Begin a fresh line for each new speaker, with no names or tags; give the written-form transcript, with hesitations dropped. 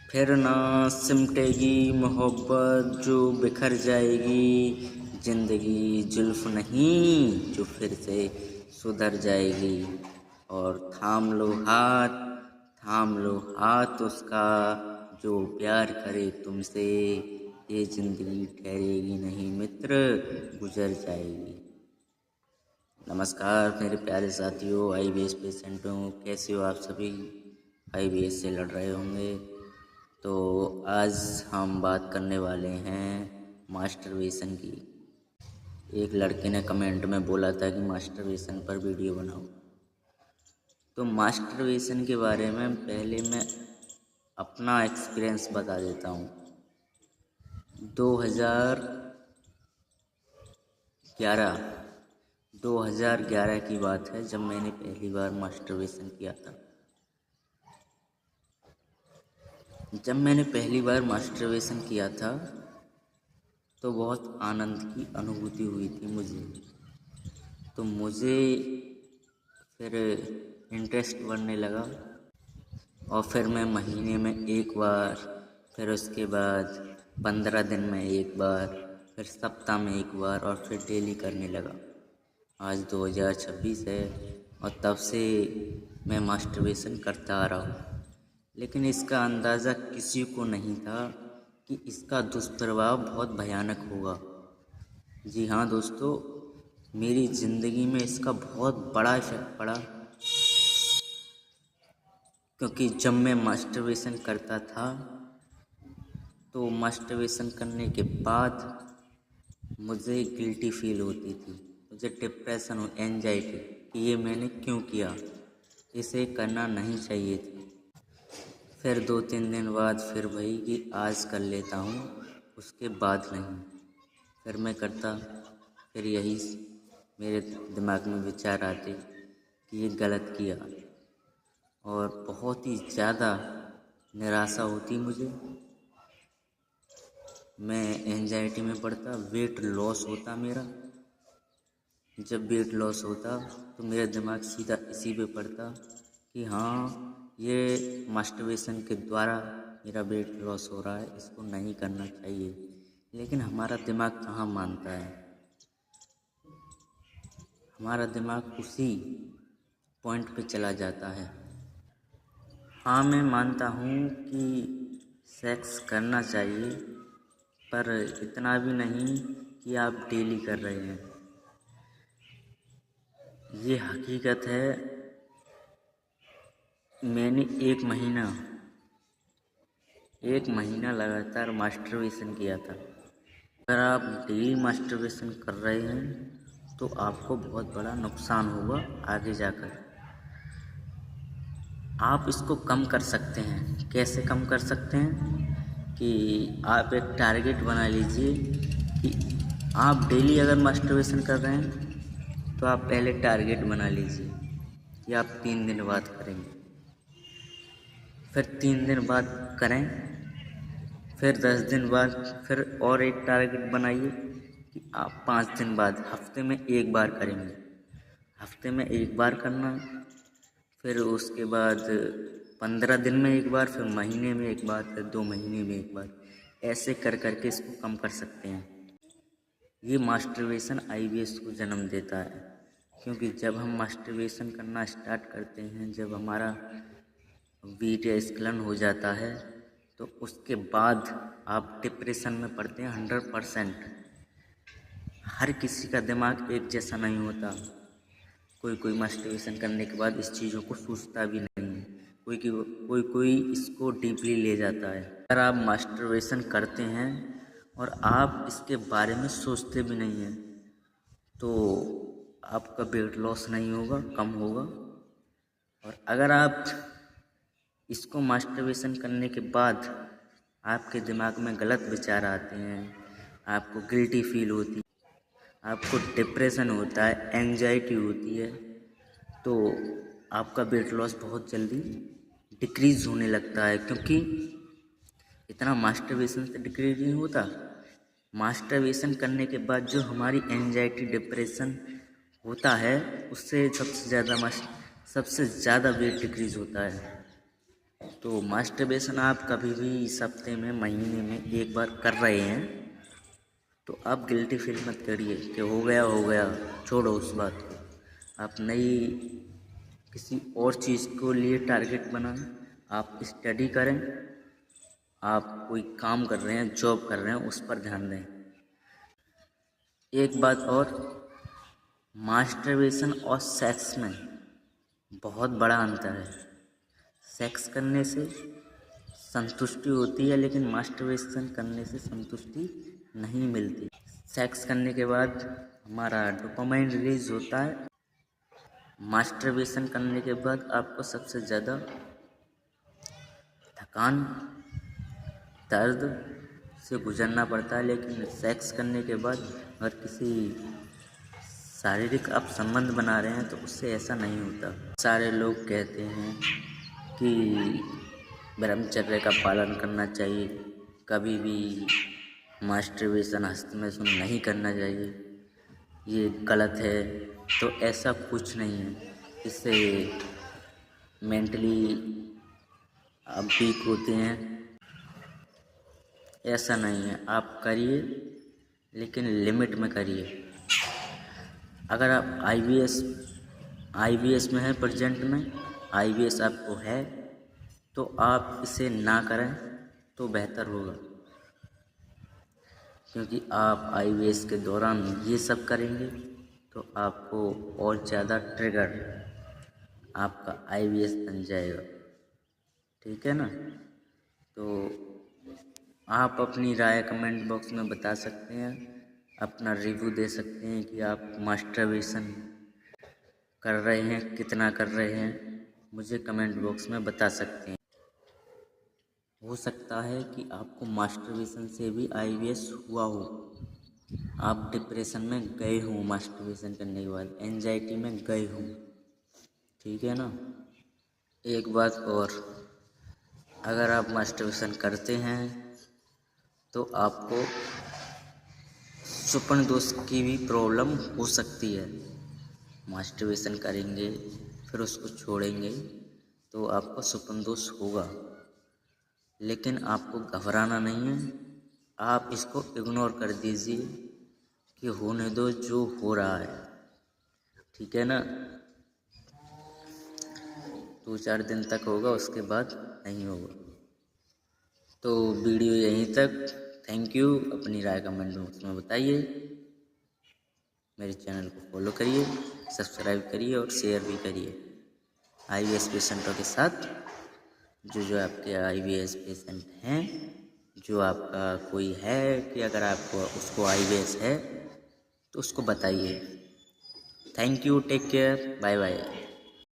फिर ना सिमटेगी मोहब्बत जो बिखर जाएगी, जिंदगी जुल्फ नहीं जो फिर से सुधर जाएगी। और थाम लो हाथ उसका जो प्यार करे तुमसे, ये जिंदगी ठहरेगी नहीं मित्र, गुजर जाएगी। नमस्कार मेरे प्यारे साथियों, IBS पेशेंटों, कैसे हो आप सभी? IBS से लड़ रहे होंगे। तो आज हम बात करने वाले हैं मास्टरबेशन की। एक लड़के ने कमेंट में बोला था कि मास्टरबेशन पर वीडियो बनाओ। तो मास्टरबेशन के बारे में पहले मैं अपना एक्सपीरियंस बता देता हूँ। 2011 की बात है जब मैंने पहली बार मास्टरबेशन किया था। जब मैंने पहली बार मास्टरबेशन किया था तो बहुत आनंद की अनुभूति हुई थी मुझे। तो मुझे फिर इंटरेस्ट बढ़ने लगा और फिर मैं महीने में एक बार, फिर उसके बाद 15 दिन में एक बार, फिर सप्ताह में एक बार और फिर डेली करने लगा। आज 2026 है और तब से मैं मास्टरबेशन करता आ रहा हूँ। लेकिन इसका अंदाज़ा किसी को नहीं था कि इसका दुष्प्रभाव बहुत भयानक होगा। जी हाँ दोस्तों, मेरी ज़िंदगी में इसका बहुत बड़ा इफेक्ट पड़ा, क्योंकि जब मैं मास्टरबेशन करता था तो मास्टरबेशन करने के बाद मुझे गिल्टी फील होती थी, मुझे डिप्रेशन और एंजाइटी कि ये मैंने क्यों किया, इसे करना नहीं चाहिए था। फिर 2-3 दिन बाद फिर वही कि आज कर लेता हूँ, उसके बाद नहीं। फिर मैं करता, फिर यही मेरे दिमाग में विचार आते कि ये गलत किया और बहुत ही ज़्यादा निराशा होती मुझे। मैं एंजाइटी में पड़ता, वेट लॉस होता मेरा। जब वेट लॉस होता तो मेरा दिमाग सीधा इसी पे पड़ता कि हाँ, ये मास्टरबेशन के द्वारा मेरा वेट लॉस हो रहा है, इसको नहीं करना चाहिए। लेकिन हमारा दिमाग कहाँ मानता है, हमारा दिमाग उसी पॉइंट पे चला जाता है। हाँ, मैं मानता हूँ कि सेक्स करना चाहिए, पर इतना भी नहीं कि आप डेली कर रहे हैं। ये हकीकत है। मैंने एक महीना लगातार मास्टरबेशन किया था। अगर आप डेली मास्टरबेशन कर रहे हैं तो आपको बहुत बड़ा नुकसान होगा आगे जाकर। आप इसको कम कर सकते हैं। कैसे कम कर सकते हैं कि आप एक टारगेट बना लीजिए कि आप डेली अगर मास्टरबेशन कर रहे हैं तो आप पहले टारगेट बना लीजिए कि आप 3 दिन बाद करेंगे, फिर 3 दिन बाद करें, फिर 10 दिन बाद फिर और एक टारगेट बनाइए कि आप 5 दिन बाद हफ्ते में एक बार करेंगे। हफ्ते में एक बार करना, फिर उसके बाद 15 दिन में एक बार, फिर महीने में एक बार, फिर 2 महीने में एक बार। ऐसे कर के इसको कम कर सकते हैं। ये मास्टरबेशन IBS को जन्म देता है, क्योंकि जब हम मास्टरबेशन करना स्टार्ट करते हैं, जब हमारा वीर्य स्खलन हो जाता है तो उसके बाद आप डिप्रेशन में पड़ते हैं 100%। हर किसी का दिमाग एक जैसा नहीं होता। कोई मास्टरबेशन करने के बाद इस चीज़ों को सोचता भी नहीं है, कोई इसको डीपली ले जाता है। अगर आप मास्टरबेशन करते हैं और आप इसके बारे में सोचते भी नहीं हैं तो आपका वेट लॉस नहीं होगा, कम होगा। और अगर आप इसको मास्टरबेशन करने के बाद आपके दिमाग में गलत विचार आते हैं, आपको गिल्टी फील होती है, आपको डिप्रेशन होता है, एंजाइटी होती है, तो आपका वेट लॉस बहुत जल्दी डिक्रीज़ होने लगता है। क्योंकि इतना मास्टरबेशन से डिक्रीज नहीं होता। मास्टरबेशन करने के बाद जो हमारी एंजाइटी डिप्रेशन होता है उससे सबसे ज़्यादा वेट डिक्रीज होता है। तो मास्टरबेशन आप कभी भी इस हफ्ते में, महीने में एक बार कर रहे हैं तो आप गिल्टी फील मत करिए कि हो गया, छोड़ो उस बात को। आप नई किसी और चीज़ को लिए टारगेट बनाएं, आप स्टडी करें, आप कोई काम कर रहे हैं, जॉब कर रहे हैं, उस पर ध्यान दें। एक बात और, मास्टरबेशन और सेक्स में बहुत बड़ा अंतर है। सेक्स करने से संतुष्टि होती है, लेकिन मास्टरबेशन करने से संतुष्टि नहीं मिलती। सेक्स करने के बाद हमारा डोपामाइन रिलीज होता है। मास्टरबेशन करने के बाद आपको सबसे ज़्यादा थकान, दर्द से गुजरना पड़ता है, लेकिन सेक्स करने के बाद अगर किसी शारीरिक आप संबंध बना रहे हैं तो उससे ऐसा नहीं होता। सारे लोग कहते हैं कि ब्रह्मचर्य का पालन करना चाहिए, कभी भी मास्टरबेशन हस्तमैथुन नहीं करना चाहिए, ये गलत है। तो ऐसा कुछ नहीं है, इससे मेंटली आप वीक होते हैं, ऐसा नहीं है। आप करिए, लेकिन लिमिट में करिए। अगर आप आईवीएस में हैं, प्रेजेंट में आईवीएस आपको है, तो आप इसे ना करें तो बेहतर होगा, क्योंकि आप आईवीएस के दौरान ये सब करेंगे तो आपको और ज़्यादा ट्रिगर आपका आईवीएस बन जाएगा। ठीक है ना? तो आप अपनी राय कमेंट बॉक्स में बता सकते हैं, अपना रिव्यू दे सकते हैं कि आप मास्टरबेशन कर रहे हैं, कितना कर रहे हैं, मुझे कमेंट बॉक्स में बता सकते हैं। हो सकता है कि आपको मास्टरबेशन से भी आईवीएस हुआ हो, आप डिप्रेशन में गए हों मास्टरबेशन करने के बाद, एंजाइटी में गए हों। ठीक है ना? एक बात और, अगर आप मास्टरबेशन करते हैं तो आपको सुपन दोष की भी प्रॉब्लम हो सकती है। मास्टरबेशन करेंगे फिर उसको छोड़ेंगे तो आपको सुपन दोष होगा, लेकिन आपको घबराना नहीं है। आप इसको इग्नोर कर दीजिए कि होने दो जो हो रहा है। ठीक है ना? 2-4 दिन तक होगा, उसके बाद नहीं होगा। तो वीडियो यहीं तक। Thank you. अपनी राय कमेंट बॉक्स में बताइए। मेरे चैनल को फॉलो करिए, सब्सक्राइब करिए और शेयर भी करिए आईवीएस पेशेंटों के साथ। जो आपके आईवीएस पेशेंट हैं, जो आपका कोई है कि अगर आपको उसको आईवीएस है तो उसको बताइए। Thank you, take care, bye bye.